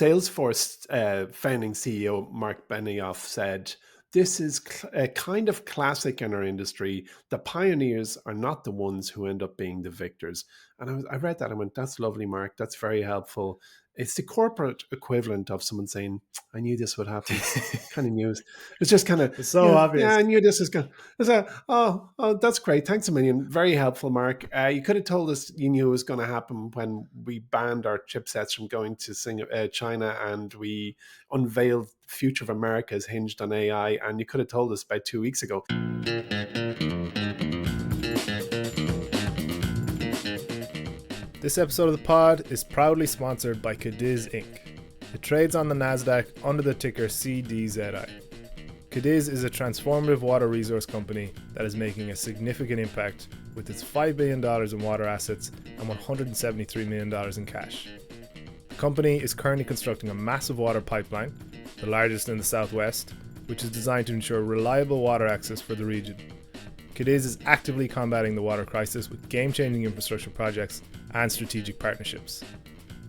Salesforce founding CEO Mark Benioff said, "This is a kind of classic in our industry. The pioneers are not the ones who end up being the victors." And I read that. I went, "That's lovely, Mark. That's very helpful." It's the corporate equivalent of someone saying, "I knew this would happen." Kind of news. It's just kind of, It's so obvious. yeah, I knew this was going. It's oh, that's great. Thanks a million. Very helpful, Mark. You could have told us you knew it was going to happen when we banned our chipsets from going to China, and we unveiled the future of America is hinged on AI, and you could have told us about 2 weeks ago. This episode of the pod is proudly sponsored by Cadiz Inc. It trades on the NASDAQ under the ticker CDZI. Cadiz is a transformative water resource company that is making a significant impact with its $5 billion in water assets and $173 million in cash. The company is currently constructing a massive water pipeline, the largest in the Southwest, which is designed to ensure reliable water access for the region. Cadiz is actively combating the water crisis with game-changing infrastructure projects and strategic partnerships.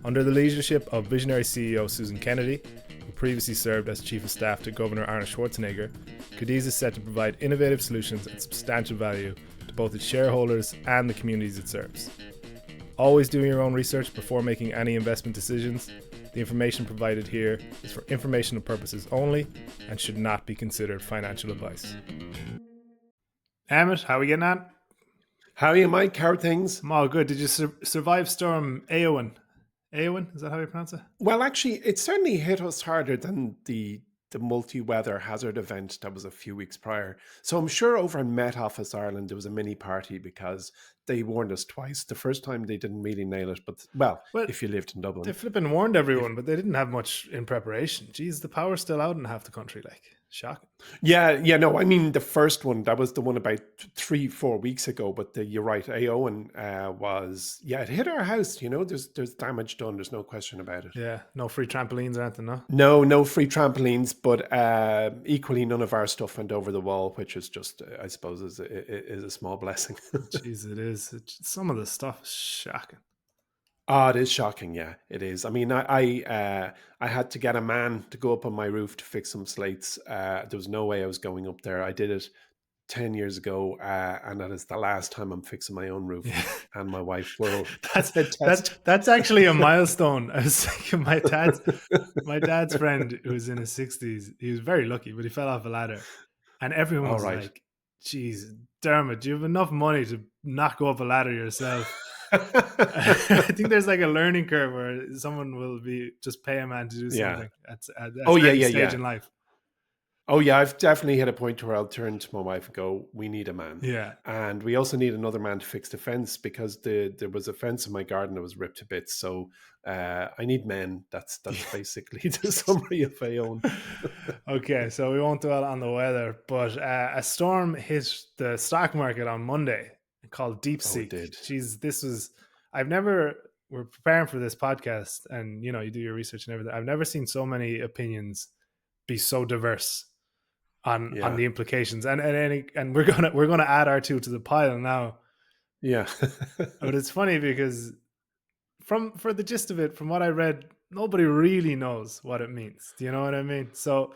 Under the leadership of visionary CEO Susan Kennedy, who previously served as Chief of Staff to Governor Arnold Schwarzenegger, Cadiz is set to provide innovative solutions and substantial value to both its shareholders and the communities it serves. Always doing your own research before making any investment decisions. The information provided here is for informational purposes only and should not be considered financial advice. Emmet, how are we getting on? How are you, Mike? How are things? I'm all good. Did you survive Storm Eowyn? Eowyn, is that how you pronounce it? Well, actually, it certainly hit us harder than the multi-weather hazard event that was a few weeks prior. So I'm sure over in Met Office Ireland, there was a mini party because they warned us twice. The first time they didn't really nail it, but well if you lived in Dublin. They flipping warned everyone, but they didn't have much in preparation. Jeez, the power's still out in half the country, like. Shocking. Yeah, no, I mean the first one, that was the one about 3-4 weeks ago, but you're right, Eowyn was, it hit our house, there's damage done, there's no question about it. Yeah, no free trampolines or anything, no? No free trampolines, but equally none of our stuff went over the wall, which is just, I suppose, is a small blessing. Jeez, it is. Some of the stuff is shocking. Oh, it is shocking. Yeah, it is. I mean, I had to get a man to go up on my roof to fix some slates. There was no way I was going up there. I did it 10 years ago, and that is the last time I'm fixing my own roof. Yeah. And my wife will. That's actually a milestone. I was thinking my dad's friend who's in his 60s. He was very lucky, but he fell off a ladder, and everyone was like, "Geez, Dermot, do you have enough money to not go up a ladder yourself?" I think there's like a learning curve where someone will just pay a man to do something at stage in life. Oh yeah, I've definitely hit a point where I'll turn to my wife and go, "We need a man." Yeah, and we also need another man to fix the fence because there was a fence in my garden that was ripped to bits. So I need men. That's basically the summary of Eowyn. Okay, so we won't dwell on the weather, but a storm hit the stock market on Monday called DeepSeek. Oh, it did. Jeez, we're preparing for this podcast, and you do your research and everything. I've never seen so many opinions be so diverse on the implications, and we're gonna add our two to the pile now. Yeah. But it's funny because for the gist of it, from what I read, nobody really knows what it means. Do you know what I mean? So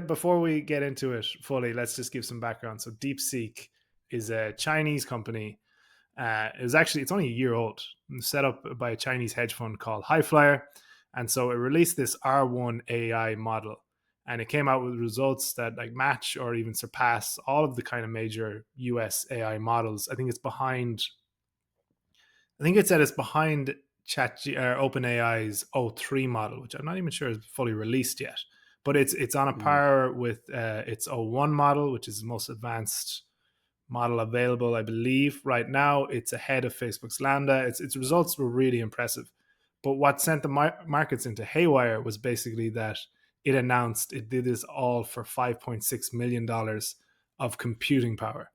before we get into it fully, let's just give some background. So DeepSeek is a Chinese company. It's only a year old, set up by a Chinese hedge fund called Highflyer. And so it released this R1 AI model, and it came out with results that like match or even surpass all of the kind of major US AI models. I think it's behind OpenAI's O3 model, which I'm not even sure is fully released yet, but it's on a par with its O1 model, which is the most advanced model available, I believe. Right now, it's ahead of Facebook's Lambda. Its results were really impressive. But what sent the markets into haywire was basically that it announced it did this all for $5.6 million of computing power,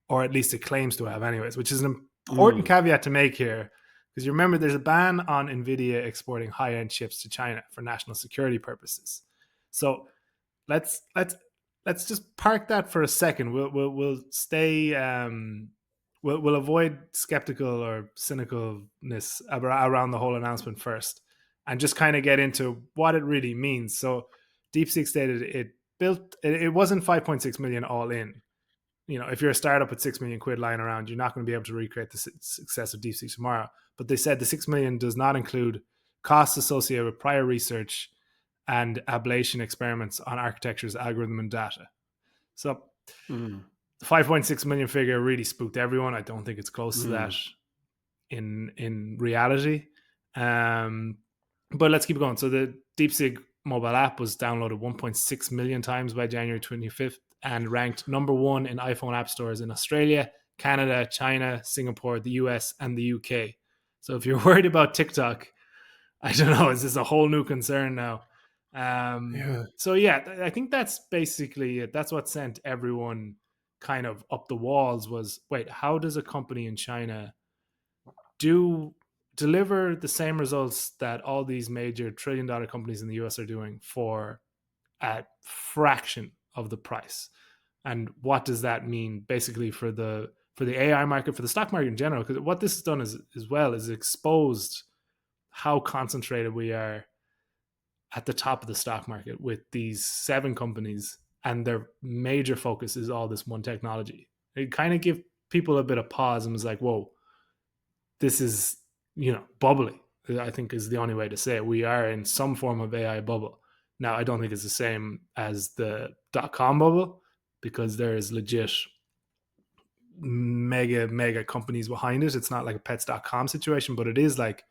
or at least it claims to have anyways, which is an important caveat to make here, because you remember there's a ban on NVIDIA exporting high-end chips to China for national security purposes. So let's just park that for a second. We'll stay. We'll avoid skeptical or cynicalness around the whole announcement first, and just kind of get into what it really means. So DeepSeek stated it wasn't 5.6 million all in. If you're a startup with 6 million quid lying around, you're not going to be able to recreate the success of DeepSeek tomorrow. But they said the 6 million does not include costs associated with prior research and ablation experiments on architectures, algorithm, and data. So Mm. the 5.6 million figure really spooked everyone. I don't think it's close to that Mm. in reality. But let's keep going. So the DeepSeek mobile app was downloaded 1.6 million times by January 25th and ranked number one in iPhone app stores in Australia, Canada, China, Singapore, the US, and the UK. So if you're worried about TikTok, I don't know, is this a whole new concern now? Yeah. So yeah, I think that's basically it. That's what sent everyone kind of up the walls was, wait, how does a company in China deliver the same results that all these major trillion-dollar companies in the US are doing for a fraction of the price? And what does that mean basically for the AI market, for the stock market in general? Because what this has done is as well is exposed how concentrated we are at the top of the stock market with these 7 companies, and their major focus is all this one technology. It kind of give people a bit of pause and was like, whoa, this is, bubbly, I think is the only way to say it. We are in some form of AI bubble. Now, I don't think it's the same as the .com bubble, because there is legit mega companies behind it. It's not like a pets.com situation, but it is like,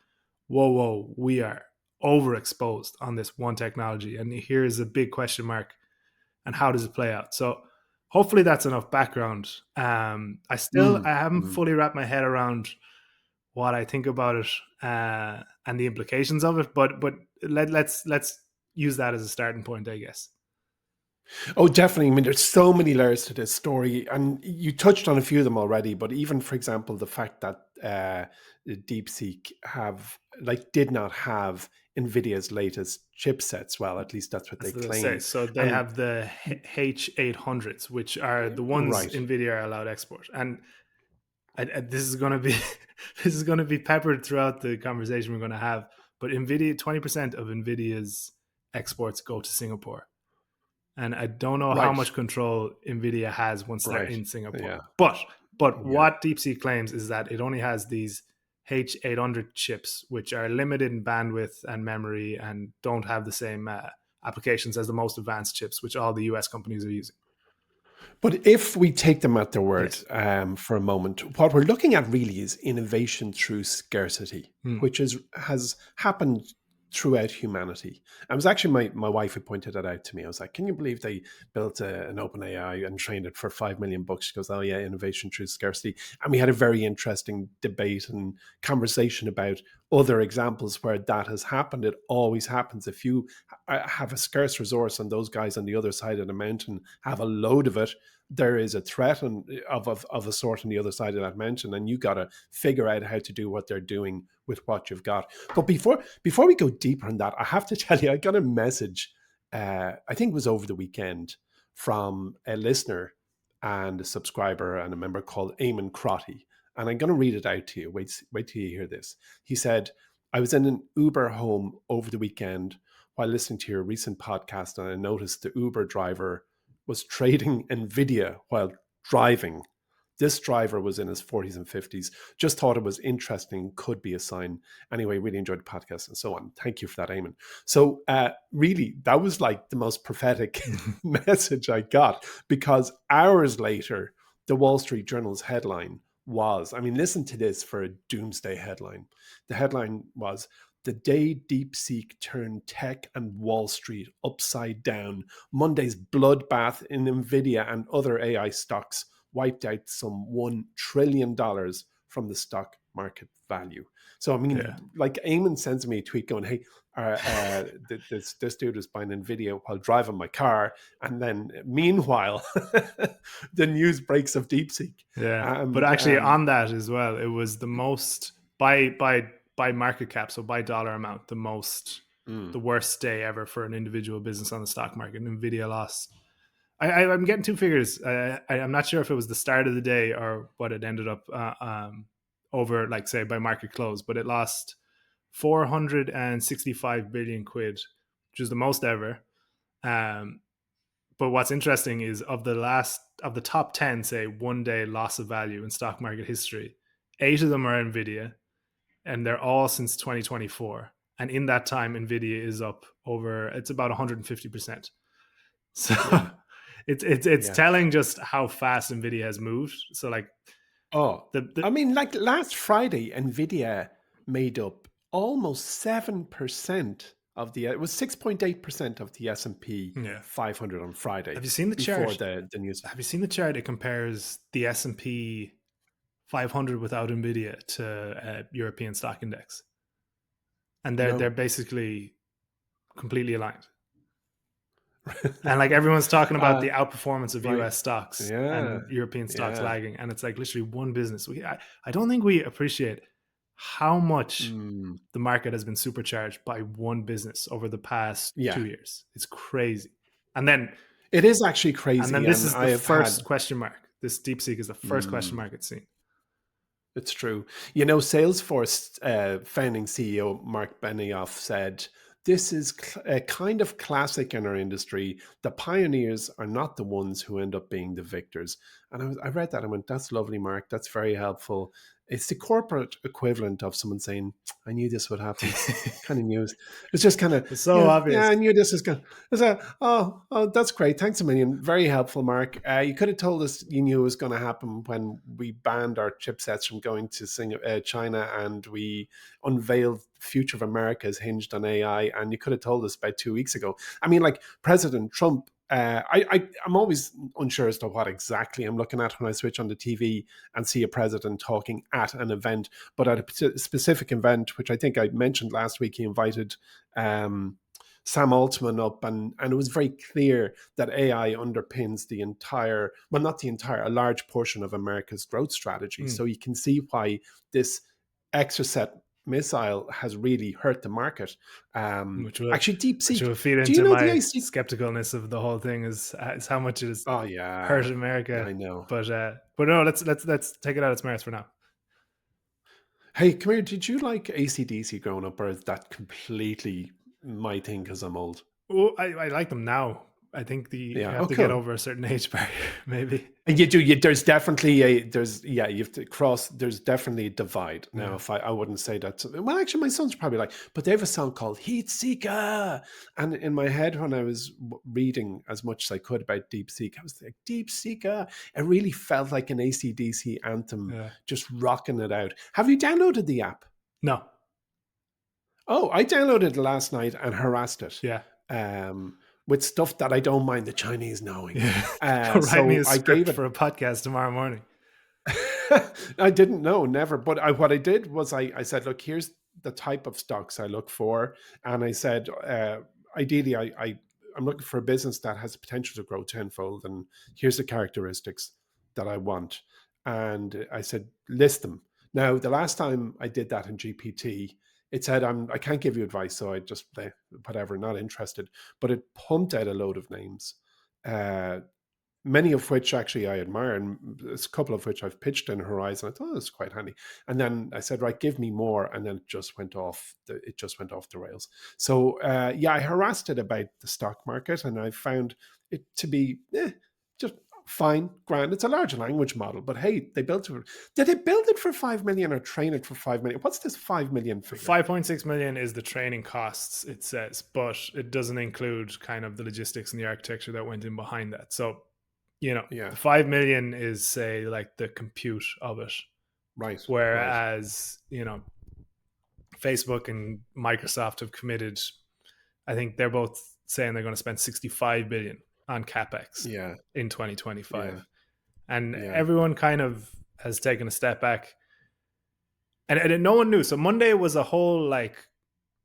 whoa, we are overexposed on this one technology. And here's a big question mark. And how does it play out? So hopefully that's enough background. I Mm. haven't Mm. fully wrapped my head around what I think about it and the implications of it, but let's use that as a starting point, I guess. Oh, definitely. I mean, there's so many layers to this story, and you touched on a few of them already. But even, for example, the fact that DeepSeek did not have NVIDIA's latest chipsets. Well, at least that's what As they I say, claim. so they And have the H800s, which are the ones right, NVIDIA are allowed to export, and this is going to be this is going to be peppered throughout the conversation we're going to have. But NVIDIA, 20% of NVIDIA's exports go to Singapore. And I don't know how right, much control NVIDIA has once they're right. in Singapore. Yeah, But yeah. what DeepSeek claims is that it only has these H800 chips, which are limited in bandwidth and memory and don't have the same applications as the most advanced chips, which all the US companies are using. But if we take them at their word Yes. for a moment, what we're looking at really is innovation through scarcity, Hmm. which has happened throughout humanity. And it was actually my wife who pointed that out to me. I was like, "Can you believe they built an OpenAI and trained it for $5 million?" She goes, "Oh yeah, innovation through scarcity." And we had a very interesting debate and conversation about other examples where that has happened. It always happens if you have a scarce resource and those guys on the other side of the mountain have a load of it. There is a threat of a sort on the other side of that mountain, and you got to figure out how to do what they're doing with what you've got. But before we go deeper on that, I have to tell you, I got a message. I think it was over the weekend from a listener and a subscriber and a member called Eamon Crotty, and I'm going to read it out to you. Wait till you hear this. He said, "I was in an Uber home over the weekend while listening to your recent podcast, and I noticed the Uber driver was trading NVIDIA while driving. This driver was in his 40s and 50s. Just thought it was interesting, could be a sign. Anyway, really enjoyed the podcast and so on. Thank you for that, Eamon." So, really, that was like the most prophetic message I got, because hours later, the Wall Street Journal's headline was, I mean, listen to this for a doomsday headline. The headline was, "The day DeepSeek turned tech and Wall Street upside down, Monday's bloodbath in NVIDIA and other AI stocks wiped out some $1 trillion from the stock market value." So, I mean, Yeah. like Eamon sends me a tweet going, "Hey, this dude is buying NVIDIA while driving my car." And then meanwhile, the news breaks of DeepSeek. Yeah. But And actually on that as well, it was the most by market cap, so by dollar amount, mm, the worst day ever for an individual business on the stock market. NVIDIA lost. I'm getting two figures. I'm not sure if it was the start of the day or what it ended up over, like say by market close, but it lost 465 billion quid, which is the most ever. Um, but what's interesting is of the top 10, say, 1 day loss of value in stock market history, 8 of them are NVIDIA, and they're all since 2024. And in that time, NVIDIA is up it's about 150%. So Yeah. it's Yeah. telling just how fast NVIDIA has moved. So like Oh, the I mean, like last Friday, NVIDIA made up almost 7% of it was 6.8% of the S&P yeah. 500 on Friday Have you seen the before chart? the news. Have you seen the chart? It compares the S&P 500 without NVIDIA to European stock index, and they're No. basically completely aligned. And like everyone's talking about uh, the outperformance of right. US stocks Yeah. and European stocks Yeah. lagging, and it's like literally one business. I don't think we appreciate how much Mm, the market has been supercharged by one business over the past yeah. 2 years. It's crazy. And then It is actually and then crazy. this And is the I have first had, question mark. This DeepSeek is the first question mm, mark it's seen. it's true. You know, Salesforce founding CEO Mark Benioff said, "This is a kind of classic in our industry. The pioneers are not the ones who end up being the victors." And I read that and went, "That's lovely, Mark. That's very helpful." It's the corporate equivalent of someone saying, "I knew this would happen." Kind of news. It's just kind of, It's so yeah, obvious. yeah, I knew this was going. It's a, oh, that's great. Thanks a million. Very helpful, Mark. You could have told us you knew it was going to happen when we banned our chipsets from going to China, and we unveiled the future of America is hinged on AI. And you could have told us about 2 weeks ago. I mean, like President Trump. I'm always unsure as to what exactly I'm looking at when I switch on the TV and see a president talking at an event. But at a specific event, which I think I mentioned last week, he invited Sam Altman up, and it was very clear that AI underpins the entire, well, not the entire, a large portion of America's growth strategy. Mm. So you can see why this Exocet missile has really hurt the market. which will Actually, which DeepSeek. will feed Do you into know the my IC? skepticalness of the whole thing is how much it has Oh yeah, hurt America. I know. But no, let's take it out its merits for now. Hey, come here. Did you like ACDC growing up, or is that completely my thing because I'm old? Oh, I like them now. I think you Yeah. have Oh, to get cool. over a certain age barrier, maybe. And you do. There's definitely yeah. You have to cross. There's definitely a divide. Now, Yeah. if I wouldn't say that. Well, actually, my son's probably like, but they have a song called Heat Seeker, and in my head, when I was reading as much as I could about Deep Seek, I was like, Deep Seeker. It really felt like an AC/DC anthem, Yeah. just rocking it out. Have you downloaded the app? No. Oh, I downloaded it last night and harassed it Yeah. um, with stuff that I don't mind the Chinese knowing. Yeah. Go write me So a I gave script it. for a podcast tomorrow morning. I didn't know, never. But what I did was I said, look, here's the type of stocks I look for, and I said, ideally, I'm looking for a business that has the potential to grow tenfold, and here's the characteristics that I want. And I said, list them. Now, the last time I did that in GPT, it said I can't give you advice, so I just whatever, not interested. But it pumped out a load of names. Uh, Many of which actually I admire, and there's a couple of which I've pitched in Horizon. I thought it's quite handy. And then I said, right, give me more, and then it just went off. It just went off the rails. So yeah, I harassed it about the stock market, and I found it to be just fine, grand. It's a large language model, but hey, they built it. Did they build it for 5 million or train it for 5 million? What's this 5 million figure? 5.6 million is the training costs, it says, but it doesn't include kind of the logistics and the architecture that went in behind that. So, Yeah, the 5 million is, say, like the compute of it. right, right. Whereas, Facebook and Microsoft have committed, I think they're both saying they're going to spend 65 billion on capex Yeah, in 2025. yeah, And yeah. everyone kind of has taken a step back, and no one knew. So Monday was a whole like,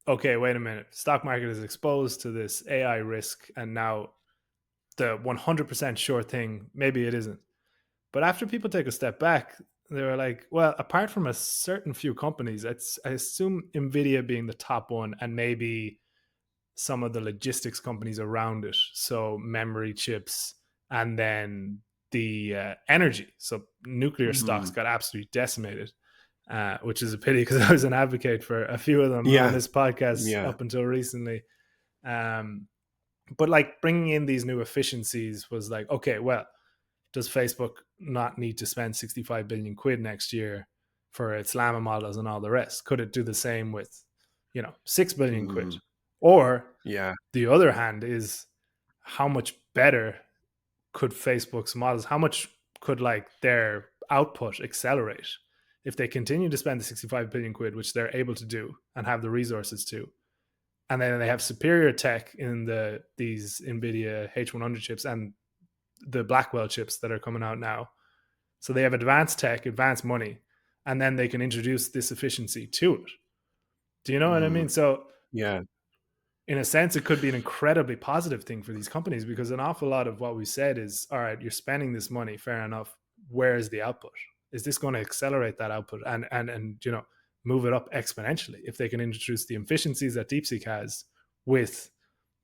okay, wait a minute, stock market is exposed to this AI risk, and now the 100% sure thing, maybe it isn't. But after people take a step back, they were like, well, apart from a certain few companies, I assume NVIDIA being the top one, and maybe some of the logistics companies around it. So memory chips, and then the energy. So nuclear stocks Mm, got absolutely decimated. which is a pity because I was an advocate for a few of them on Yeah. this podcast Yeah. up until recently. Um, but like bringing in these new efficiencies was like, okay, well, does Facebook not need to spend 65 billion quid next year for its llama models and all the rest? Could it do the same with, 6 billion quid? Mm, Or yeah. the other hand is, how much better could Facebook's models, how much could like their output accelerate if they continue to spend the 65 billion quid, which they're able to do and have the resources to, and then they have superior tech in these NVIDIA H100 chips and the Blackwell chips that are coming out now. So they have advanced tech, advanced money, and then they can introduce this efficiency to it. Do you know what I mean? Mm, So yeah. in a sense, it could be an incredibly positive thing for these companies, because an awful lot of what we said is, all right, you're spending this money, fair enough. Where is the output? Is this going to accelerate that output and move it up exponentially if they can introduce the efficiencies that DeepSeek has with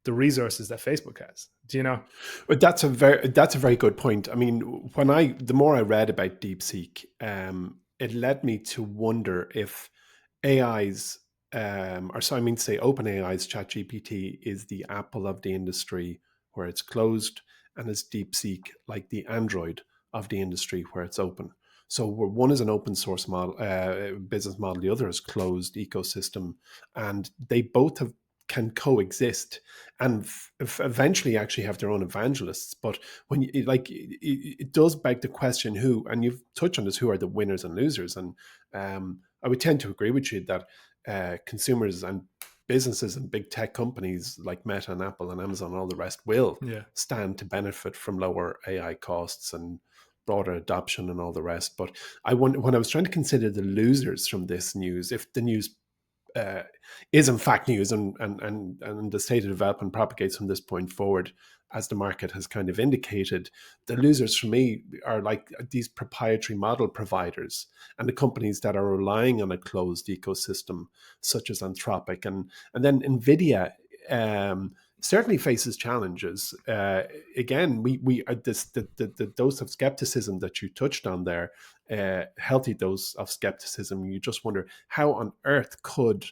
the resources that Facebook has? Do you know? But that's a very good point. I mean, the more I read about DeepSeek, it led me to wonder if AI's or so I mean to say OpenAI's ChatGPT is the Apple of the industry where it's closed, and is DeepSeek like the Android of the industry where it's open. So where one is an open source model, business model, the other is closed ecosystem, and they both can coexist and eventually actually have their own evangelists. But when you it does beg the question, who, and you've touched on this, who are the winners and losers? And I would tend to agree with you that consumers and businesses and big tech companies like Meta and Apple and Amazon and all the rest will Yeah. stand to benefit from lower AI costs and broader adoption and all the rest. But I wonder, when I was trying to consider the losers from this news, if the news uh, is in fact news, and the state of development propagates from this point forward, as the market has kind of indicated, the losers for me are like these proprietary model providers and the companies that are relying on a closed ecosystem, such as Anthropic, and then NVIDIA. Certainly faces challenges. Again, we are the dose of skepticism that you touched on there, healthy dose of skepticism. You just wonder, how on earth could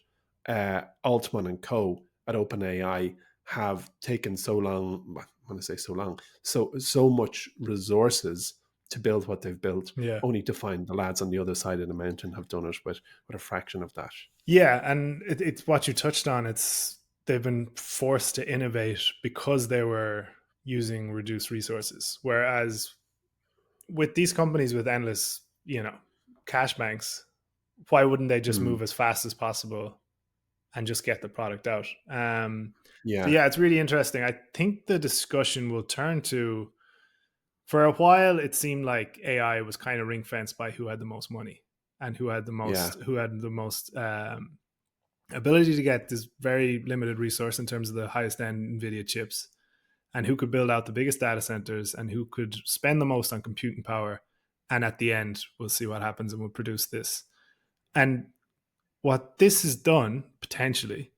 Altman and Co. at OpenAI have taken so long? When I say so long, so much resources to build what they've built, Yeah. only to find the lads on the other side of the mountain have done it with a fraction of that. Yeah, and it's what you touched on. It's they've been forced to innovate because they were using reduced resources. Whereas with these companies with endless, cash banks, why wouldn't they just Mm, move as fast as possible and just get the product out? So yeah, yeah, it's really interesting. I think the discussion will turn to, for a while, it seemed like AI was kind of ring fenced by who had the most money and yeah. who had the most ability to get this very limited resource in terms of the highest end NVIDIA chips, and who could build out the biggest data centers and who could spend the most on computing power. And at the end, we'll see what happens and we'll produce this. And what this has done potentially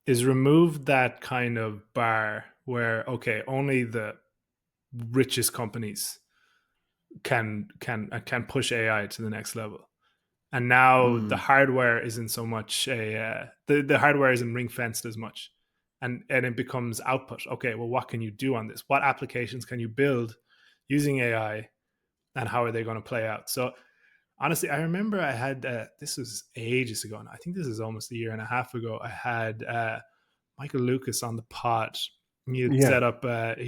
is remove that kind of bar where, okay, only the richest companies can push AI to the next level. And now the Mm, hardware isn't so much the hardware isn't ring fenced as much, and it becomes output. Okay, well, what can you do on this? What applications can you build using AI, and how are they going to play out? So honestly, I remember I had this was ages ago, and I think this is almost a year and a half ago. I had Michael Lucas on the pod. yeah. He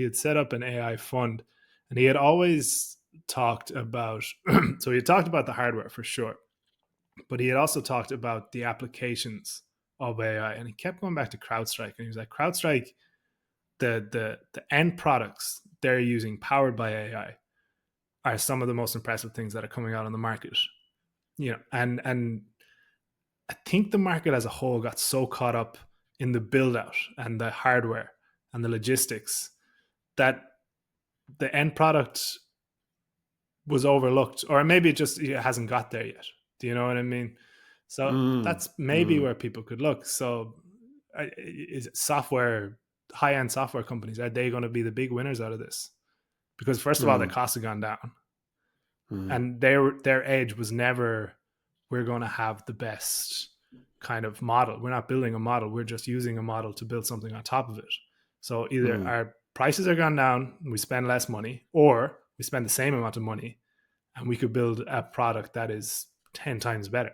had set up an AI fund, and he had always talked about so he had talked about the hardware for sure, but he had also talked about the applications of AI, and he kept going back to CrowdStrike, and he was like, CrowdStrike, the end products they're using powered by AI are some of the most impressive things that are coming out on the market. And I think the market as a whole got so caught up in the build out and the hardware and the logistics that the end product was overlooked, or maybe it hasn't got there yet. Do you know what I mean? So Mm, that's maybe mm, where people could look. So is software, high end software companies, are they going to be the big winners out of this? Because first of all, their mm, costs have gone down, mm, and their edge was never we're going to have the best kind of model. We're not building a model, we're just using a model to build something on top of it. So either Mm. our prices are gone down and we spend less money, or we spend the same amount of money and we could build a product that is 10 times better.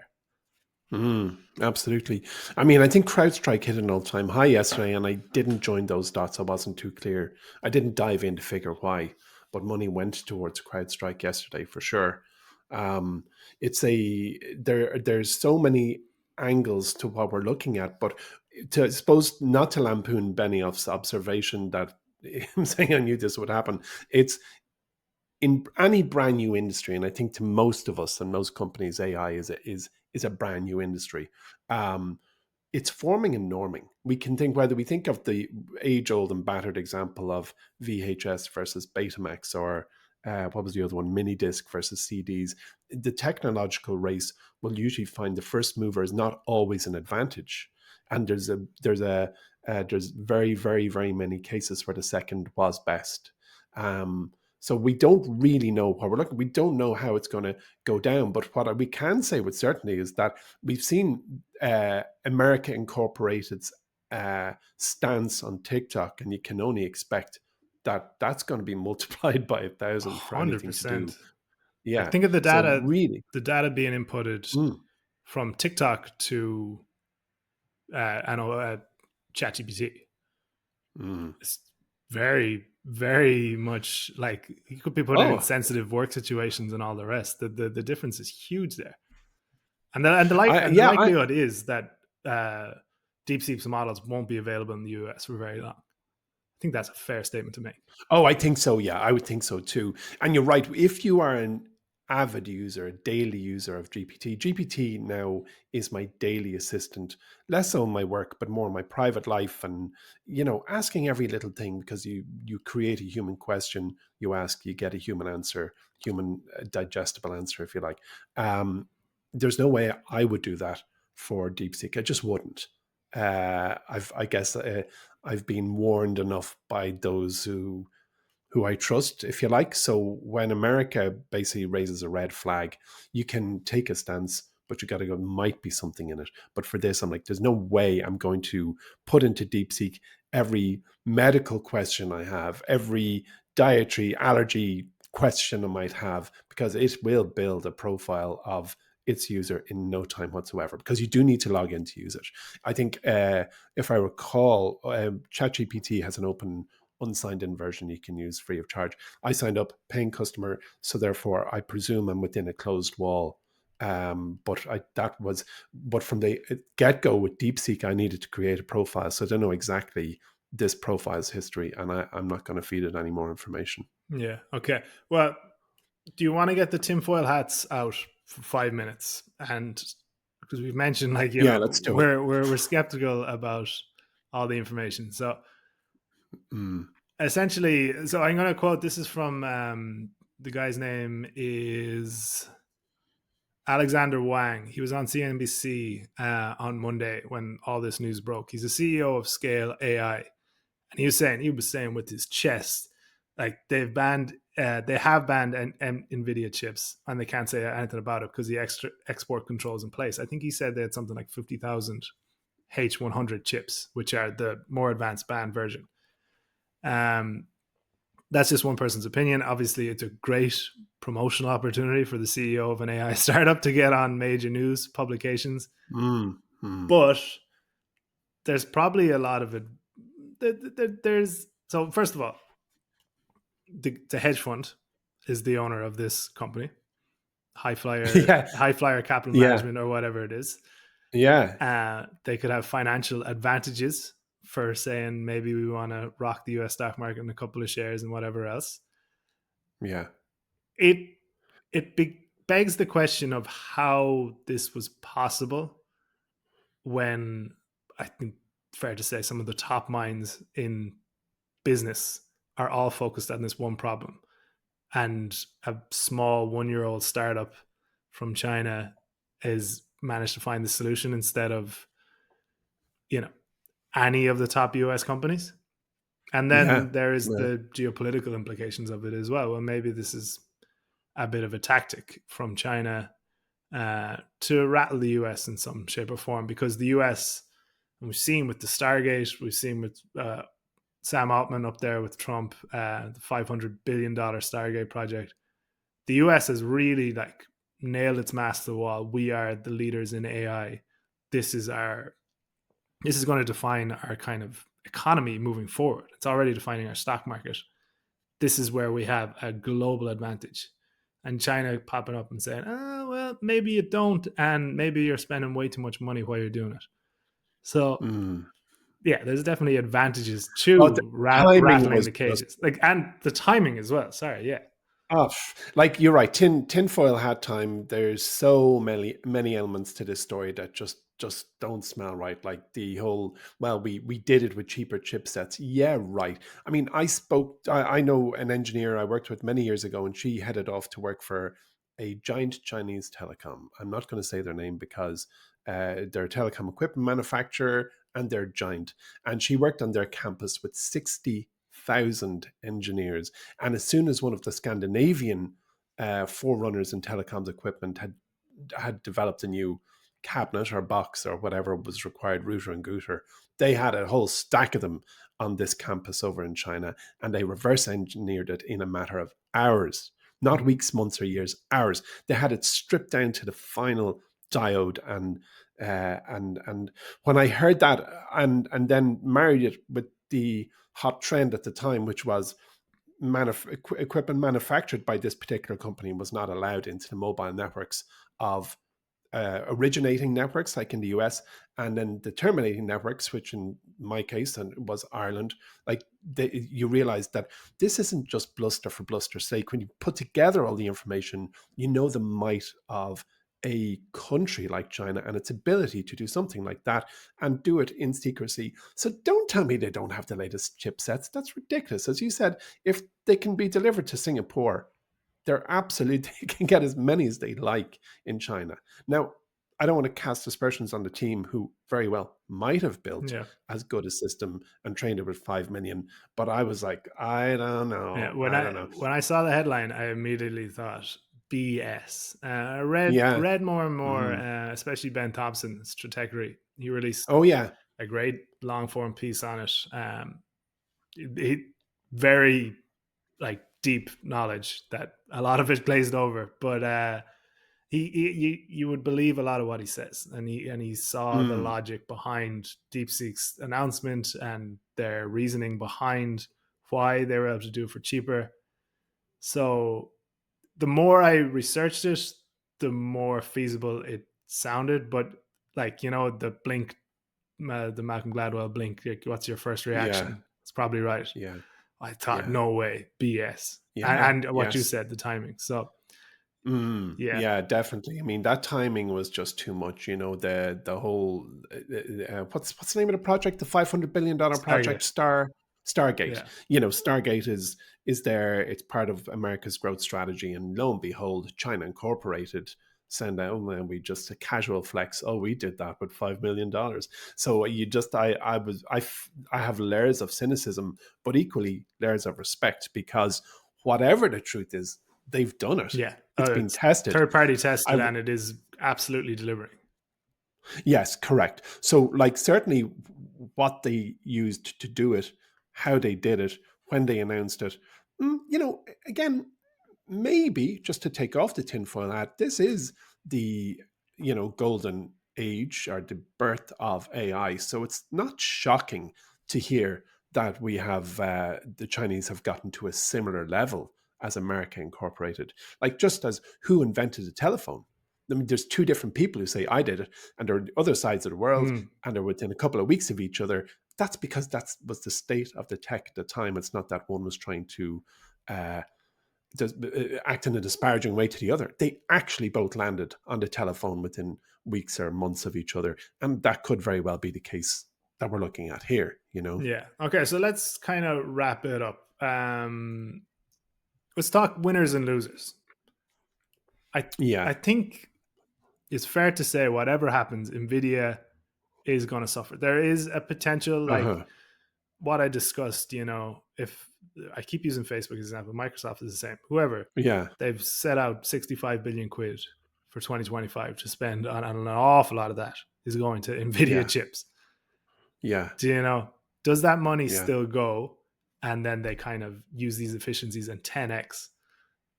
Absolutely. I mean, I think CrowdStrike hit an all-time high yesterday, and I didn't join those dots. I wasn't too clear. I didn't dive in to figure why, but money went towards CrowdStrike yesterday for sure. Um, it's a there's so many angles to what we're looking at, but to I suppose not to lampoon Benioff's observation that I'm saying I knew this would happen. It's in any brand new industry, and I think to most of us and most companies, AI is a brand new industry. Um, it's forming and norming. We can think whether we think of the age-old and battered example of VHS versus Betamax, or what was the other one, mini disc versus CDs. The technological race will usually find the first mover is not always an advantage, and there's very many cases where the second was best. So we don't really know what we're looking. We don't know how it's going to go down. But what we can say with certainty is that we've seen America Incorporated's stance on TikTok, and you can only expect that that's going to be multiplied by 1,000 for anything to do. 100%. Like, Yeah. think of So really, the data being inputted mm, from TikTok to I know ChatGPT. mm. It's very much like you could be put in Oh, sensitive work situations and all the rest. The difference is huge there, and the yeah. likelihood is that DeepSeek's models won't be available in the US for very long. I think that's a fair statement to make. Oh, I think so. Yeah, I would think so too. And you're right. If you are an avid user, a daily user of GPT now is my daily assistant, less so in my work, but more in my private life. And, asking every little thing, because you create a human question, you ask, you get a human answer, human digestible answer, if you like. There's no way I would do that for DeepSeek. I just wouldn't. I guess I've been warned enough by those who I trust, if you like. So when America basically raises a red flag, you can take a stance, but you got to go, might be something in it. But for this, I'm like, there's no way I'm going to put into DeepSeek every medical question I have, every dietary allergy question I might have, because it will build a profile of its user in no time whatsoever, because you do need to log in to use it. I think, if I recall, ChatGPT has an open unsigned in version you can use free of charge. I signed up paying customer, so therefore I presume I'm within a closed wall. But from the get go with DeepSeek, I needed to create a profile, so I don't know exactly this profile's history, and I'm not going to feed it any more information. Yeah. Okay. Well, do you want to get the tinfoil hats out for 5 minutes? And because we've mentioned, like, Yeah, let's do it. we're skeptical about all the information. So Mm. essentially, so I'm going to quote. This is from the guy's name is Alexander Wang. He was on CNBC on Monday when all this news broke. He's the CEO of Scale AI, and he was saying with his chest, like, they have banned NVIDIA chips, and they can't say anything about it because the extra export controls in place. I think he said they had something like 50,000 H100 chips, which are the more advanced banned version. That's just one person's opinion. Obviously, it's a great promotional opportunity for the CEO of an AI startup to get on major news publications. Mm. Mm. But there's probably a lot of it. So first of all, the hedge fund is the owner of this company, Yeah, high flyer capital yeah, management, or whatever it is. yeah, They could have financial advantages for saying maybe we want to rock the US stock market in a couple of shares and whatever else. yeah, It begs the question of how this was possible when, I think, fair to say, some of the top minds in business are all focused on this one problem, and a small 1-year-old startup from China has managed to find the solution instead of, you know, any of the top US companies. And yeah. then there is Well, the geopolitical implications of it as well. Well, maybe this is a bit of a tactic from China to rattle the US in some shape or form, because the US, and we've seen with the Stargate, we've seen with Sam Altman up there with Trump, the $500 billion Stargate project. The US has really like nailed its mast to the wall. We are the leaders in AI. This is going to define our kind of economy moving forward. It's already defining our stock market. This is where we have a global advantage. And China popping up and saying, oh, well, maybe you don't, and maybe you're spending way too much money while you're doing it. So, Mm. yeah, there's definitely advantages Oh, the to timing rattling was the just cages, like, and the timing as well. Sorry, yeah, like you're right. Tinfoil hat time. There's so many elements to this story that just don't smell right. Like the whole, well, we did it with cheaper chipsets. Yeah, right. I mean, I know an engineer I worked with many years ago, and she headed off to work for a giant Chinese telecom. I'm not going to say their name because they're a telecom equipment manufacturer and they're giant. And she worked on their campus with 60,000 engineers. And as soon as one of the Scandinavian forerunners in telecoms equipment had developed a new cabinet or box or whatever was required, router and gooter, they had a whole stack of them on this campus over in China, and they reverse engineered it in a matter of hours, not mm-hmm. weeks, months, or years, hours. They had it stripped down to the final diode, and when I heard that, and then married it with the hot trend at the time, which was equipment manufactured by this particular company was not allowed into the mobile networks of originating networks like in the US, and then the terminating networks, which in my case and was Ireland. Like you realize that this isn't just bluster for bluster's sake. When you put together all the information, you know the might of a country like China and its ability to do something like that and do it in secrecy. So don't tell me they don't have the latest chipsets. That's ridiculous. As you said, if they can be delivered to Singapore, they're absolutely they can get as many as they like in China. Now, I don't want to cast aspersions on the team who very well might have built Yeah, as good a system and trained it with 5 million, but I was like, I don't yeah. know. When I I don't know. when I saw the headline, I immediately thought BS. I Yeah. read more and more, Mm. especially Ben Thompson's Stratechery. He released Oh yeah. a great long form piece on it. He, very like deep knowledge that a lot of it glazed over, but you would believe a lot of what he says, and he saw the Mm. logic behind DeepSeek's announcement and their reasoning behind why they were able to do it for cheaper. So the more I researched it, the more feasible it sounded. But like, the blink, the Malcolm Gladwell blink, like, what's your first Yeah. reaction? It's probably right. Yeah. I thought, Yeah. no way, BS. Yeah. And what you Yes. said, the timing. So yeah, Yeah, definitely. I mean, that timing was just too much. You know, the whole what's the name of the project? The $500 billion project, Stargate. Stargate. Yeah, You know, Stargate is there. It's part of America's growth strategy, and lo and behold, China Incorporated send out, and we just a casual flex. Oh, we did that with $5 million. So you just, I have layers of cynicism, but equally layers of respect because whatever the truth is, they've done it. yeah. It's been It's tested. third party tested, I and it is absolutely delivering. Yes, correct. So, like, certainly what they used to do it, how they did it, when they announced it. Again, maybe just to take off the tinfoil hat, this is the golden age or the birth of AI. So it's not shocking to hear that we have the Chinese have gotten to a similar level as America Incorporated. Like just as who invented the telephone. I mean, there's two different people who say I did it, and they're on other sides of the world, Mm, and they're within a couple of weeks of each other. That's because that was the state of the tech at the time. It's not that one was trying to uh, act in a disparaging way to the other. They actually both landed on the telephone within weeks or months of each other. And that could very well be the case that we're looking at here, you know? yeah. Okay, so let's kind of wrap it up. Let's talk winners and losers. I Yeah. I think it's fair to say whatever happens, NVIDIA is going to suffer. There is a potential, like Uh-huh. what I discussed, if I keep using Facebook as an example, Microsoft is the same. Whoever, Yeah. they've set out 65 billion quid for 2025 to spend on, and an awful lot of that is going to NVIDIA Yeah. chips. Yeah. Do you know? Does that money Yeah. still go? And then they kind of use these efficiencies and 10x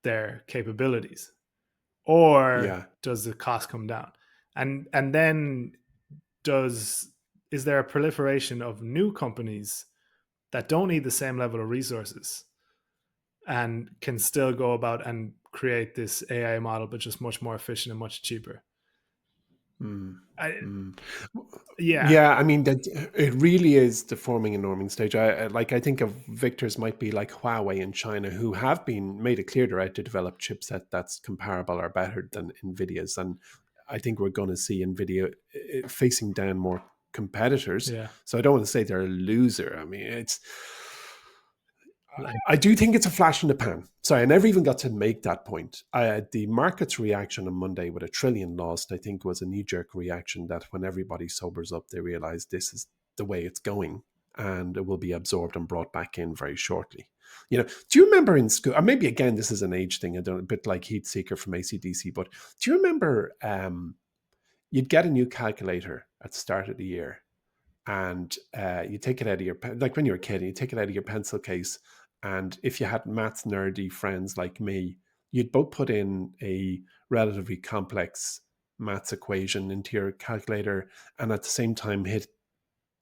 their capabilities, or Yeah. does the cost come down? And then does is there a proliferation of new companies that don't need the same level of resources and can still go about and create this AI model, but just much more efficient and much cheaper? Mm. I, Mm. yeah, Yeah, I mean that it really is the forming and norming stage. I think of victors might be like Huawei in China, who have been made it clear they're out to develop chipset that's comparable or better than Nvidia's, and I think we're going to see Nvidia facing down more competitors. yeah, So I don't want to say they're a loser. I mean, it's like, I do think it's a flash in the pan. Sorry, I never even got to make that point. The market's reaction on Monday with a trillion lost, I think, was a knee jerk reaction that when everybody sobers up, they realize this is the way it's going and it will be absorbed and brought back in very shortly. You know, do you remember in school, or maybe again, this is an age thing, I don't, a bit like Heat Seeker from ACDC, but do you remember you'd get a new calculator at the start of the year and you take it out of your like when you're a kid, you take it out of your pencil case, and if you had maths nerdy friends like me, you'd both put in a relatively complex maths equation into your calculator, and at the same time hit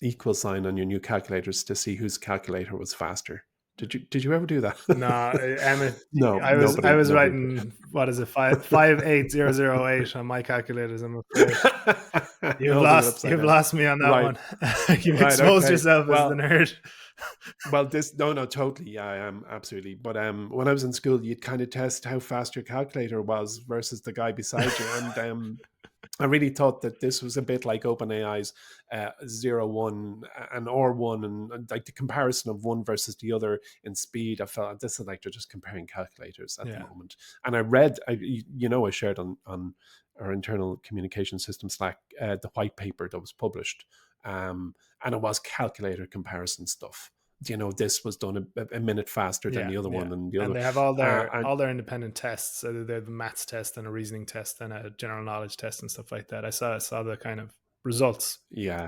equal sign on your new calculators to see whose calculator was faster. Did you ever do that? no, Emmet. No, I nobody was nobody did. writing, what is it, 58008 on my calculators. I'm afraid Holding it upside you've down. lost me on that Right, one. You've right, exposed okay. yourself as the Well, nerd. Well, this no, no, totally, yeah, I am absolutely. But when I was in school, you'd kind of test how fast your calculator was versus the guy beside you, and I really thought that this was a bit like OpenAI's 0 1 and or one, and like the comparison of one versus the other in speed. I felt this is like they're just comparing calculators at the Yeah, moment. And I read, I shared on our internal communication system Slack the white paper that was published, and it was calculator comparison stuff. This was done a minute faster than yeah, the other yeah. one and the And other. they have all their And independent tests. So they have a maths test and a reasoning test and a general knowledge test and stuff like that. I saw the kind of results. yeah.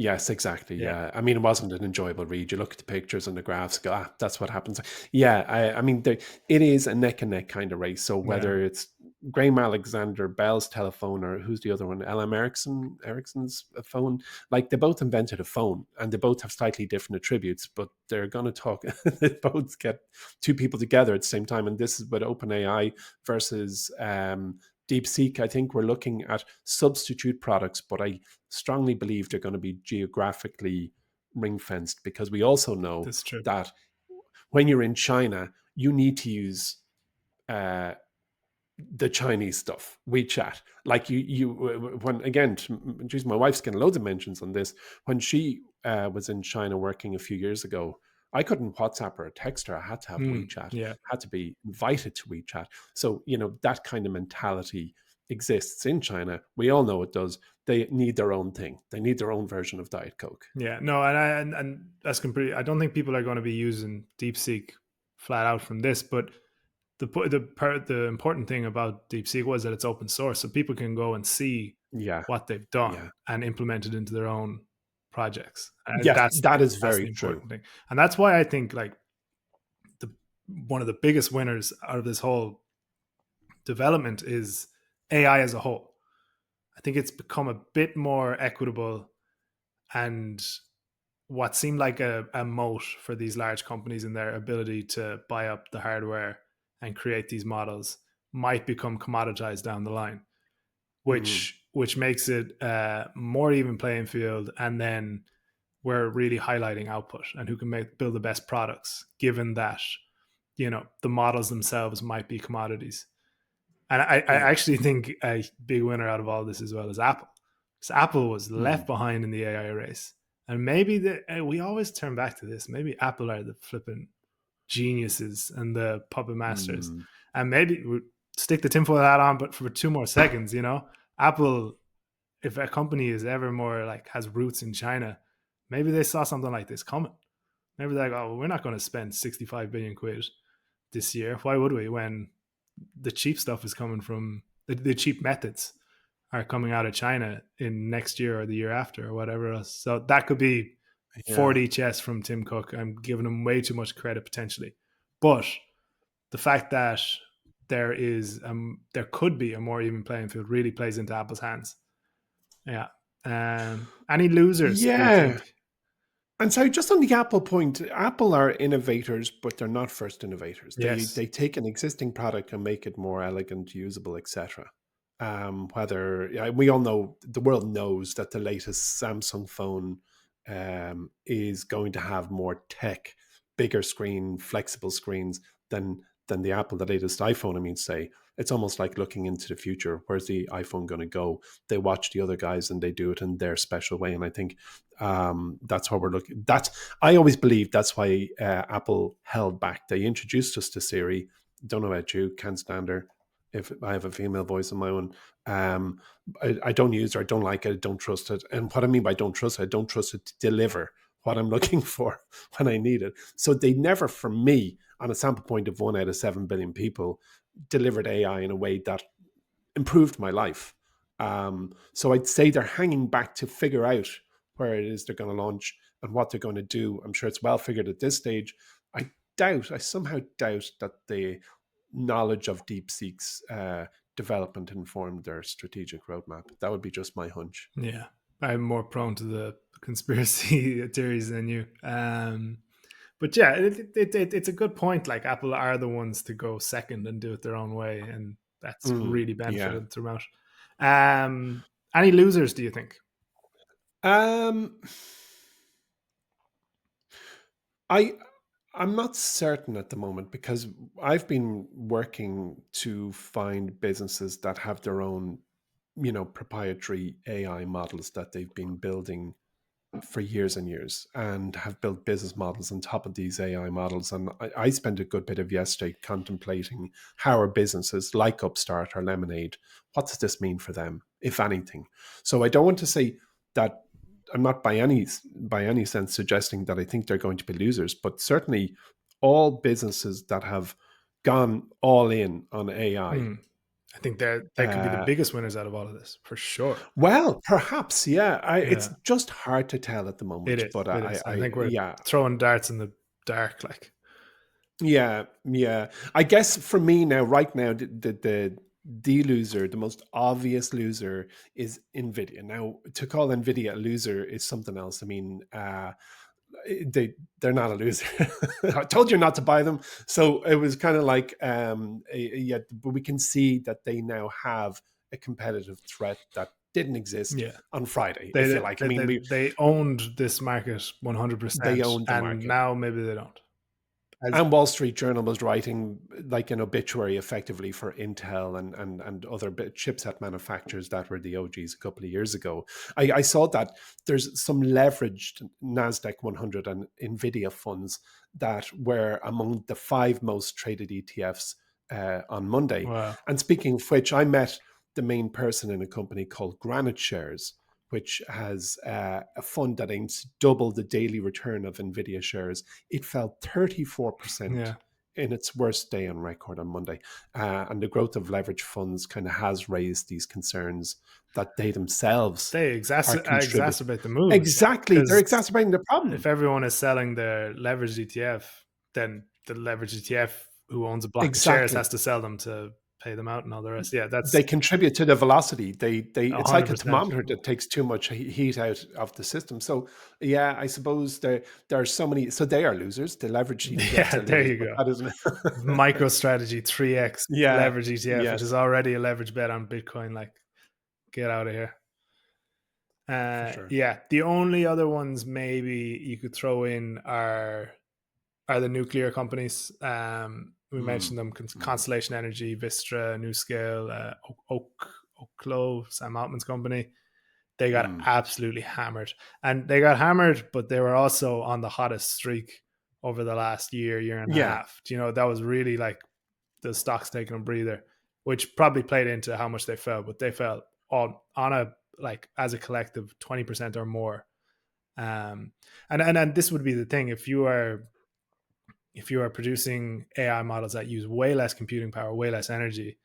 Yes, exactly. Yeah, Yeah. I mean, it wasn't an enjoyable read. You look at the pictures and the graphs, go, that's what happens. Yeah. I mean, it is a neck and neck kind of race. So yeah, whether it's Graham Alexander Bell's telephone or who's the other one, LM Ericsson's phone, like they both invented a phone and they both have slightly different attributes, but they're going to talk, they both get two people together at the same time. And this is with OpenAI versus, DeepSeek. I think we're looking at substitute products, but I strongly believe they're going to be geographically ring fenced because we also know that's true. that when you're in China, you need to use uh, the Chinese stuff, WeChat. Like when again, geez, my wife's getting loads of mentions on this. When she was in China working a few years ago, I couldn't WhatsApp her or text her. I had to have WeChat, Yeah, had to be invited to WeChat. So, that kind of mentality exists in China. We all know it does. They need their own thing. They need their own version of Diet Coke. yeah. No, and that's completely. I don't think people are going to be using DeepSeek flat out from this, but the important thing about DeepSeek was that it's open source, so people can go and see Yeah, what they've done yeah. and implement it into their own projects. And Yes, that is that's very the true. important thing, and that's why I think like the one of the biggest winners out of this whole development is AI as a whole. I think it's become a bit more equitable, and what seemed like a moat for these large companies in their ability to buy up the hardware and create these models might become commoditized down the line, Mhm. which makes it a more even playing field. And then we're really highlighting output and who can build the best products, given that the models themselves might be commodities. And I Yeah. actually think a big winner out of all this as well is Apple. So Apple was left Mm. behind in the AI race. And maybe we always turn back to this. Maybe Apple are the flipping geniuses and the puppet masters. Mm. And maybe we stick the tinfoil hat on, but for 2 more seconds, Apple, if a company is ever more like has roots in China, maybe they saw something like this coming. Maybe they're like, oh, we're not going to spend 65 billion quid this year. Why would we when the cheap stuff is coming from the cheap methods are coming out of China in next year or the year after or whatever else. So that could be Yeah. 4D chess from Tim Cook. I'm giving him way too much credit potentially, but the fact that there could be a more even playing field really plays into Apple's hands. Yeah. Any losers, do you Yeah. think? And so, just on the Apple point, Apple are innovators, but they're not first innovators. Yes. They take an existing product and make it more elegant, usable, etc. Whether we all know, the world knows that the latest Samsung phone is going to have more tech, bigger screen, flexible screens than the Apple, the latest iPhone. I mean, say it's almost like looking into the future. Where's the iPhone going to go? They watch the other guys and they do it in their special way. And I think that's what we're looking. That's I always believe that's why Apple held back. They introduced us to Siri. Don't know about you, can't stand her. If I have a female voice of my own, I don't use her. I don't like it. I don't trust it. And what I mean by don't trust it, I don't trust it to deliver what I'm looking for when I need it. So they never, for me, on a sample point of 1 out of 7 billion people, delivered AI in a way that improved my life. So I'd say they're hanging back to figure out where it is they're going to launch and what they're going to do. I'm sure it's well figured at this stage. I somehow doubt that the knowledge of DeepSeek's development informed their strategic roadmap. That would be just my hunch. Yeah. I'm more prone to the conspiracy theories than you. But yeah, it's a good point. Like Apple are the ones to go second and do it their own way, and that's really Yeah. benefited throughout. Any losers, do you think? Um, I I'm not certain at the moment because I've been working to find businesses that have their own, proprietary AI models that they've been building for years and years and have built business models on top of these AI models. And I spent a good bit of yesterday contemplating how are businesses like Upstart or Lemonade, what does this mean for them, if anything? So I don't want to say that I'm not by any sense suggesting that I think they're going to be losers, but certainly all businesses that have gone all in on AI. Hmm. I think they could be the biggest winners out of all of this for sure. Well, perhaps, yeah. It's Yeah, just hard to tell at the it moment, is. but It is. I think we're yeah, throwing darts in the dark. Like, yeah, yeah. I guess for me now, right now, the loser, the most obvious loser is Nvidia. Now, to call Nvidia a loser is something else. I mean, they're not a loser. I told you not to buy them, so it was kind of like, yeah. But we can see that they now have a competitive threat that didn't exist yeah, on Friday, if they you like. I they mean, they, they owned this market they 100%, owned the and market. now maybe they don't. As And Wall Street Journal was writing like an obituary effectively for Intel and other chipset manufacturers that were the OGs a couple of years ago. I saw that there's some leveraged NASDAQ 100 and NVIDIA funds that were among the 5 most traded ETFs on Monday. wow, And speaking of which, I met the main person in a company called Granite Shares, which has a fund that aims to double the daily return of NVIDIA shares. It fell 34% yeah, in its worst day on record on Monday. And the growth of leverage funds kind of has raised these concerns that they themselves they are contributing. exacerbate the moves Exactly. They're because exacerbating the if problem. everyone is selling their leveraged ETF, then the leveraged ETF who owns a block of shares has Exactly. to sell them to pay them out and all the rest. Yeah, that's They contribute to the velocity. It's like a 100%. thermometer that takes too much heat out of the system. So yeah, I suppose there are so many. So they are losers. The leverage ETFs Yeah, are there losers, you but go. that isn't. MicroStrategy 3x Yeah. leverage ETF, which is Yes. already a leverage bet on Bitcoin. Like, get out of here. For sure. Yeah, the only other ones maybe you could throw in are the nuclear companies. We Mm, mentioned them: mm, Constellation Energy, Vistra, NuScale, Oklo, Sam Altman's company. They got mm. absolutely hammered, and they got hammered, but they were also on the hottest streak over the last year and a Yeah. half. Do you know, that was really like the stocks taking a breather, which probably played into how much they fell. But they fell on a like as a collective 20% or more. Um, and this would be the thing if you are producing AI models that use way less computing power, way less energy,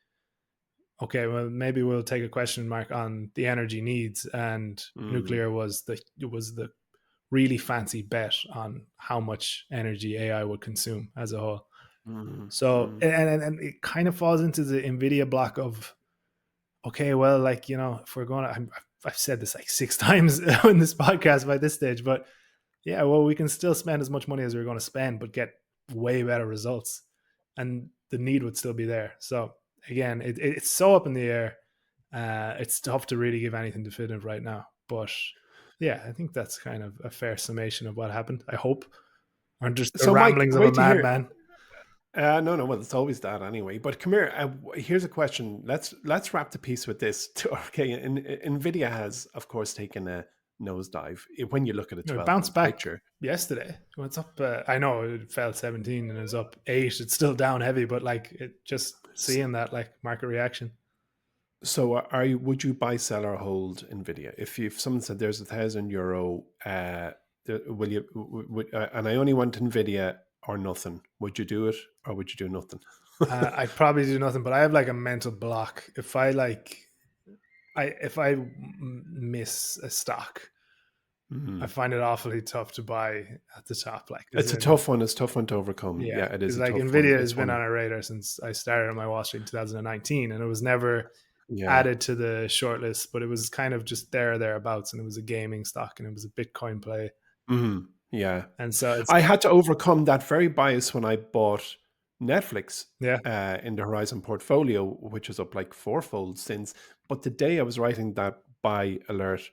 okay, well, maybe we'll take a question mark on the energy needs, and Mm, nuclear was the really fancy bet on how much energy AI would consume as a whole. mm, So, mm. and it kind of falls into the NVIDIA block of, okay, well, like, if we're going to, I've said this like 6 times in this podcast by this stage, but yeah, well, we can still spend as much money as we're going to spend, but get way better results. And the need would still be there. So again, it's so up in the air. It's tough to really give anything definitive right now. But yeah, I think that's kind of a fair summation of what happened. I hope. Aren't just the So, Mike, ramblings of a wait to hear. madman. No, no. Well, it's always that anyway. But come here. Here's a question. Let's wrap the piece with this. Okay, Nvidia has, of course, taken a nosedive when you look at a It 12 bounced month back picture. yesterday. It's up. I know it fell 17 and it's up 8. It's still down heavy, but like it just S- seeing that like market reaction. So, would you buy, sell, or hold Nvidia? If someone said there's €1,000, will you? And I only want Nvidia or nothing. Would you do it, or would you do nothing? I'd probably do nothing, but I have like a mental block. If I miss a stock, I Mhm. find it awfully tough to buy at the top. Like, as It's a in, tough one. It's a tough one to overcome. yeah, Yeah, it is because a like tough one. Nvidia has It's been one. on our radar since I started on my Wall Street in 2019, and it was never Yeah. added to the shortlist, but it was kind of just thereabouts, and it was a gaming stock, and it was a Bitcoin play, Mhm. Yeah. and so it's I had to overcome that very bias when I bought Netflix yeah, in the Horizon portfolio, which is up like fourfold since. But the day I was writing that buy alert,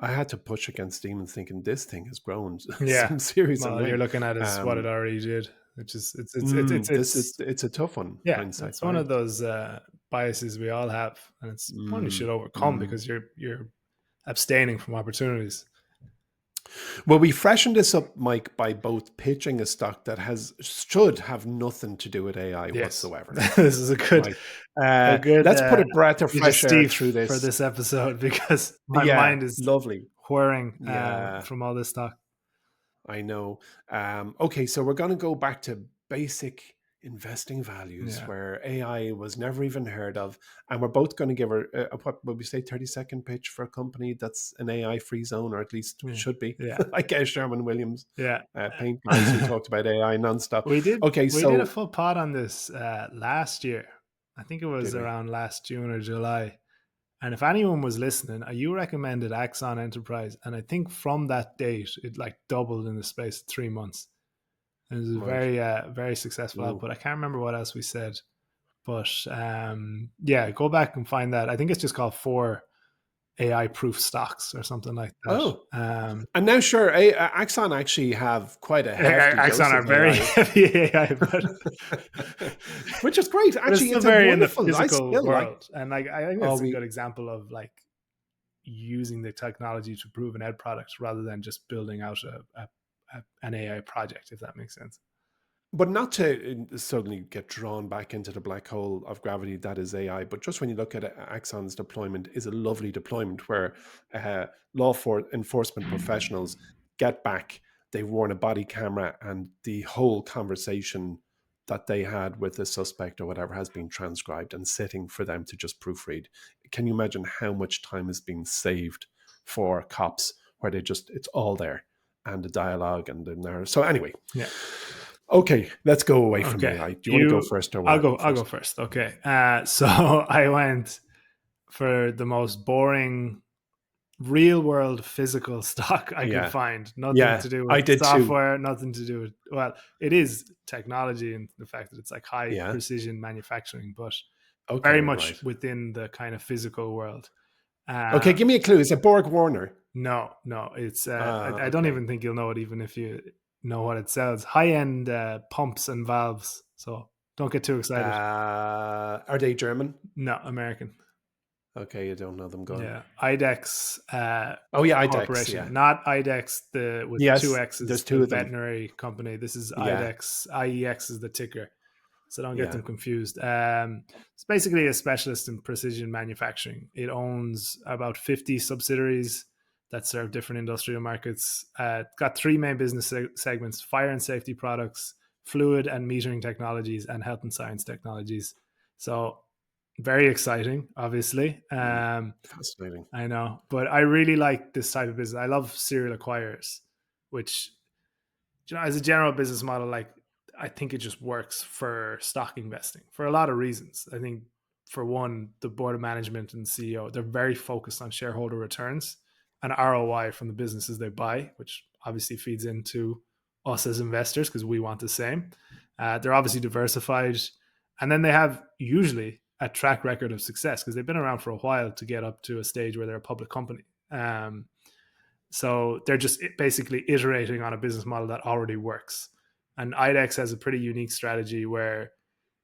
I had to push against demons, thinking this thing has grown yeah. some serious Well, you're amount. looking at is what it Um, already did, which is it's a tough one, yeah, hindsight it's one of bias. those biases we all have, and it's one you should Mm, overcome mm. because you're abstaining from opportunities. Well, we freshened this up, Mike, by both pitching a stock that has should have nothing to do with AI Yes, whatsoever. this is Right. a good Let's put a breath of fresh air digestive through for this. this episode because my Yeah, mind is lovely. whirring Yeah, from all this talk. I know. Okay, so we're going to go back to basic investing values Yeah, where AI was never even heard of. And we're both going to give her, what would we say, 30-second pitch for a company that's an AI free zone, or at least yeah, should be, yeah, like Sherman Williams, yeah. paint guys who talked about AI nonstop. we did Okay, we did a so full pod on this last year. I think it was did we? around last June or July. And if anyone was listening, you recommended Axon Enterprise, and I think from that date it like doubled in the space of 3 months. It was a Right. very successful Whoa. output. I can't remember what else we said, but yeah, go back and find that. I think it's just called 4 AI proof stocks or something like that. Oh, and now, sure, Axon actually have quite a hefty Axon dose are of very AI, heavy AI, which is great. but it's Actually, still it's a very in the wonderful. I physical still like. world, and like I think Oh, it's a we good example of like using the technology to prove an end product rather than just building out an AI project, if that makes sense. But not to suddenly get drawn back into the black hole of gravity that is AI, but just when you look at it, Axon's deployment is a lovely deployment where enforcement professionals get back, they've worn a body camera, and the whole conversation that they had with the suspect or whatever has been transcribed and sitting for them to just proofread. Can you imagine how much time has been saved for cops where it's all there, and the dialogue and the narrative. So anyway, Yeah. okay, let's go away from Okay. AI. Do you want to go first or will I'll I go go. I'll go first? first. Okay. So I went for the most boring real world physical stock I could Yeah. find. Nothing Yeah, to do with I did too. software. Nothing to do with, well, it is technology and the fact that it's like high Yeah. precision manufacturing, but very Okay, much right. within the kind of physical world. Okay, Uh, give me a clue. Is it Borg Warner? no, it's I don't Okay. even think you'll know it even if you know what it sells. High end pumps and valves. So don't get too excited. Are they German? No, American. Okay, you don't know them. Go on. Yeah, IDEX Oh yeah, IDEX. Corporation, Yeah. not IDEX the with two Yes, X's, there's the two of them. veterinary company. This is Yeah. IDEX. IEX is the ticker, so don't get Yeah. them confused. It's basically a specialist in precision manufacturing. It owns about 50 subsidiaries that serve different industrial markets. Got 3 main business segments: fire and safety products, fluid and metering technologies, and health and science technologies. So very exciting, obviously. Fascinating. I know, but I really like this type of business. I love serial acquirers, which, as a general business model, like, I think it just works for stock investing for a lot of reasons. I think, for one, the board of management and CEO, they're very focused on shareholder returns and ROI from the businesses they buy, which obviously feeds into us as investors because we want the same. They're obviously diversified, and then they have usually a track record of success because they've been around for a while to get up to a stage where they're a public company. So they're just basically iterating on a business model that already works. And IDEX has a pretty unique strategy where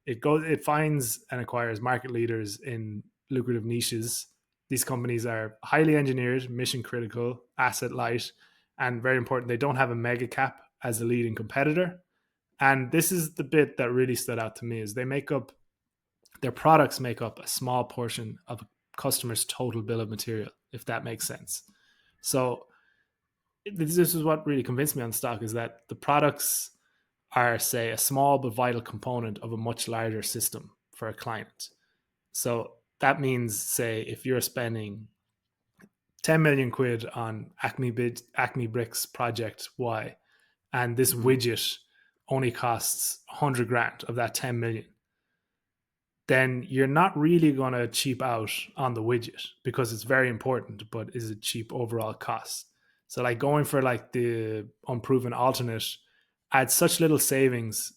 it finds and acquires market leaders in lucrative niches. These companies are highly engineered, mission critical, asset light, and very important, they don't have a mega cap as a leading competitor. And this is the bit that really stood out to me: is their products make up a small portion of a customer's total bill of material, if that makes sense. So this is what really convinced me on stock, is that the products are, say, a small but vital component of a much larger system for a client. So that means, say, if you're spending 10 million quid on Acme Bricks project Y, and this Mm-hmm. widget only costs 100 grand of that 10 million, then you're not really going to cheap out on the widget because it's very important, but is a cheap overall cost. So, like, going for like the unproven alternate adds such little savings,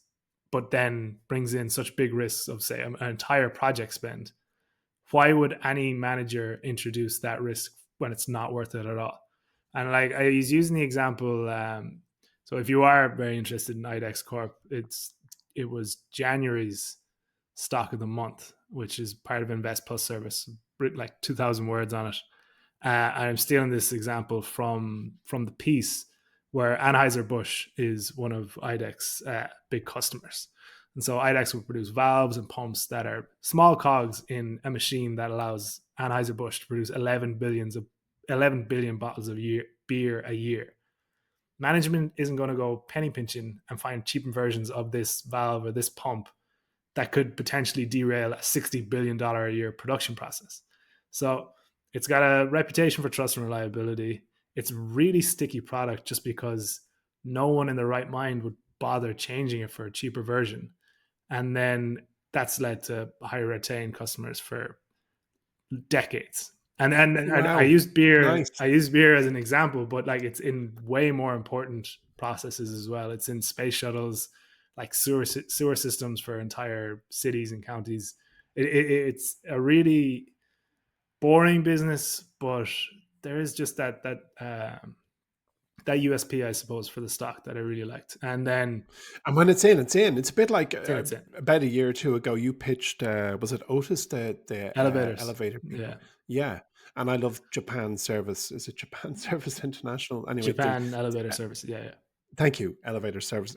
but then brings in such big risks of, say, an entire project spend. Why would any manager introduce that risk when it's not worth it at all? And like, I was using the example. So if you are very interested in IDEX Corp, it was January's stock of the month, which is part of Invest Plus service, written like 2,000 words on it. I'm stealing this example from the piece where Anheuser-Busch is one of IDEX big customers. And so IDEX will produce valves and pumps that are small cogs in a machine that allows Anheuser-Busch to produce 11 billion bottles of beer a year. Management isn't going to go penny pinching and find cheaper versions of this valve or this pump that could potentially derail a $60 billion a year production process. So it's got a reputation for trust and reliability. It's a really sticky product just because no one in their right mind would bother changing it for a cheaper version. And then that's led to higher retained customers for decades. And I Wow. used beer. Nice. I use beer as an example, but like, it's in way more important processes as well. It's in space shuttles, like sewer systems for entire cities and counties. It's a really boring business, but there is just that USP, I suppose, for the stock that I really liked. And then And when it's in, it's in. It's a bit like it's in about a year or two ago, you pitched, was it Otis, the elevators. elevator Yeah, people? Yeah. And I love Japan Service. Is it Japan Service International? Anyway, Japan elevator service. Yeah, yeah, thank you, elevator service.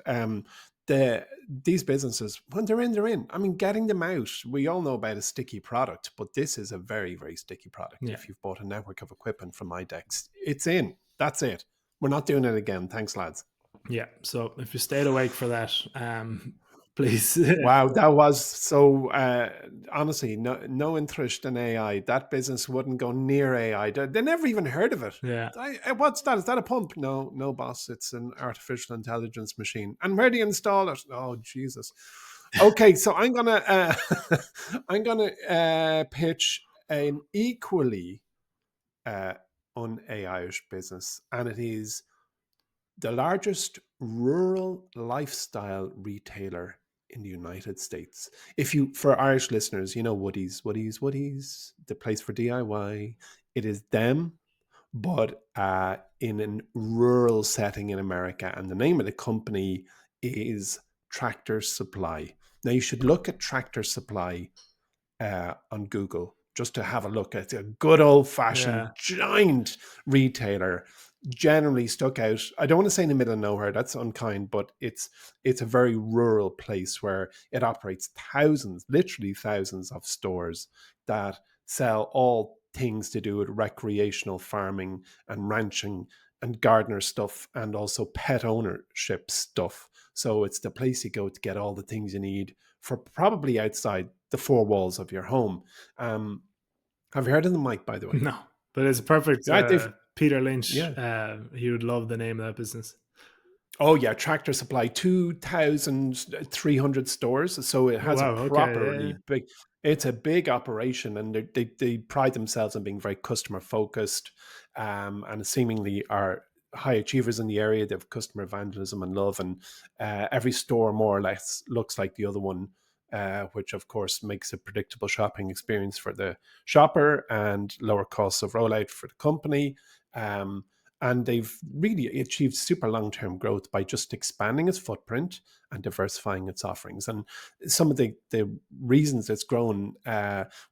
These businesses, when they're in, they're in. I mean, getting them out, we all know about a sticky product, but this is a very, very sticky product. yeah. If you've bought a network of equipment from IDEX, it's in. That's it. We're not doing it again. Thanks, lads. Yeah. So if you stayed awake for that, please. Wow, that was so. Honestly, no interest in AI. That business wouldn't go near AI. They never even heard of it. Yeah. What's that? Is that a pump? No, no, boss. It's an artificial intelligence machine. And where do you install it? Oh, Jesus. Okay, so I'm gonna I'm gonna pitch an equally uh, un-AI-ish business, and it is the largest rural lifestyle retailer in the United States. If you, for Irish listeners, you know Woody's, the place for DIY. It is them, but in a rural setting in America. And the name of the company is Tractor Supply. Now, you should look at Tractor Supply on Google just to have a look. It's a good old fashioned Yeah. giant retailer. Generally stuck out. I don't want to say in the middle of nowhere. That's unkind, but it's a very rural place where it operates thousands, literally thousands of stores that sell all things to do with recreational farming and ranching and gardener stuff, and also pet ownership stuff. So it's the place you go to get all the things you need for probably outside the four walls of your home. Have you heard of them, Mike, by the way? No, but it's perfect. Right, they've Peter Lynch, yeah. he would love the name of that business. Oh yeah, Tractor Supply, 2,300 stores. So it has a Wow. Okay. properly Yeah. big. It's a big operation, and they pride themselves on being very customer focused, and seemingly are high achievers in the area. They have customer evangelism and love, and every store more or less looks like the other one, which of course makes a predictable shopping experience for the shopper and lower costs of rollout for the company. Um, and they've really achieved super long-term growth by just expanding its footprint and diversifying its offerings. And some of the reasons it's grown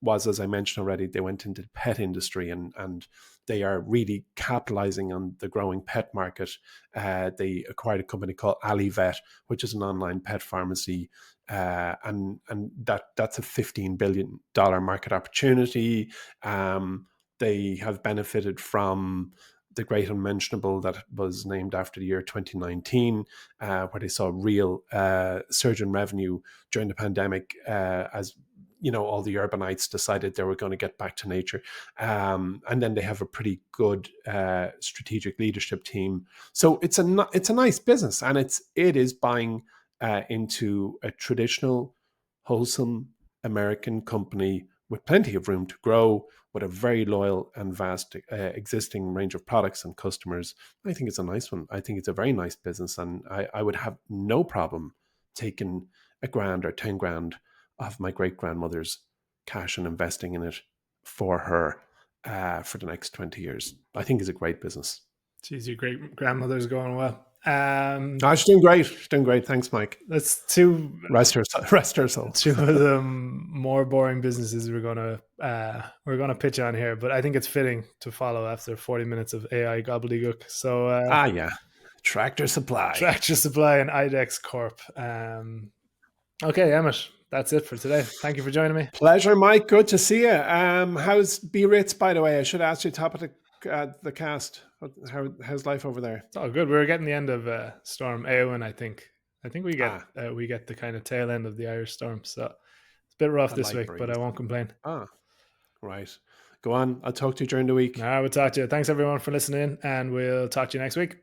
was, as I mentioned already, they went into the pet industry, and they are really capitalizing on the growing pet market. They acquired a company called AliVet, which is an online pet pharmacy, and that's a $15 billion market opportunity. They have benefited from the great unmentionable that was named after the year 2019, where they saw real surge in revenue during the pandemic, as all the urbanites decided they were going to get back to nature. And then they have a pretty good strategic leadership team. So it's a nice business, and it is buying into a traditional, wholesome American company with plenty of room to grow, with a very loyal and vast existing range of products and customers. I think it's a nice one. I think it's a very nice business, and I would have no problem taking $1,000 or 10 grand of my great grandmother's cash and investing in it for her for the next 20 years. I think it's a great business. Geez, your great grandmother's going well. She's doing great. She's doing great. Thanks, Mike. That's two Rest her soul. two of the more boring businesses we're gonna pitch on here, but I think it's fitting to follow after 40 minutes of AI gobbledygook. So Yeah, Tractor Supply. Tractor Supply and IDEX Corp. Okay, Emmet, that's it for today. Thank you for joining me. Pleasure, Mike. Good to see you. How's B-Ritz, by the way? I should ask you top of the cast. How's life over there? It's all good. We're getting the end of Storm Eowyn, I think. I think we get the kind of tail end of the Irish storm. So it's a bit rough this week, but I won't complain. Right. Go on. I'll talk to you during the week. We'll talk to you. Thanks everyone for listening, and we'll talk to you next week.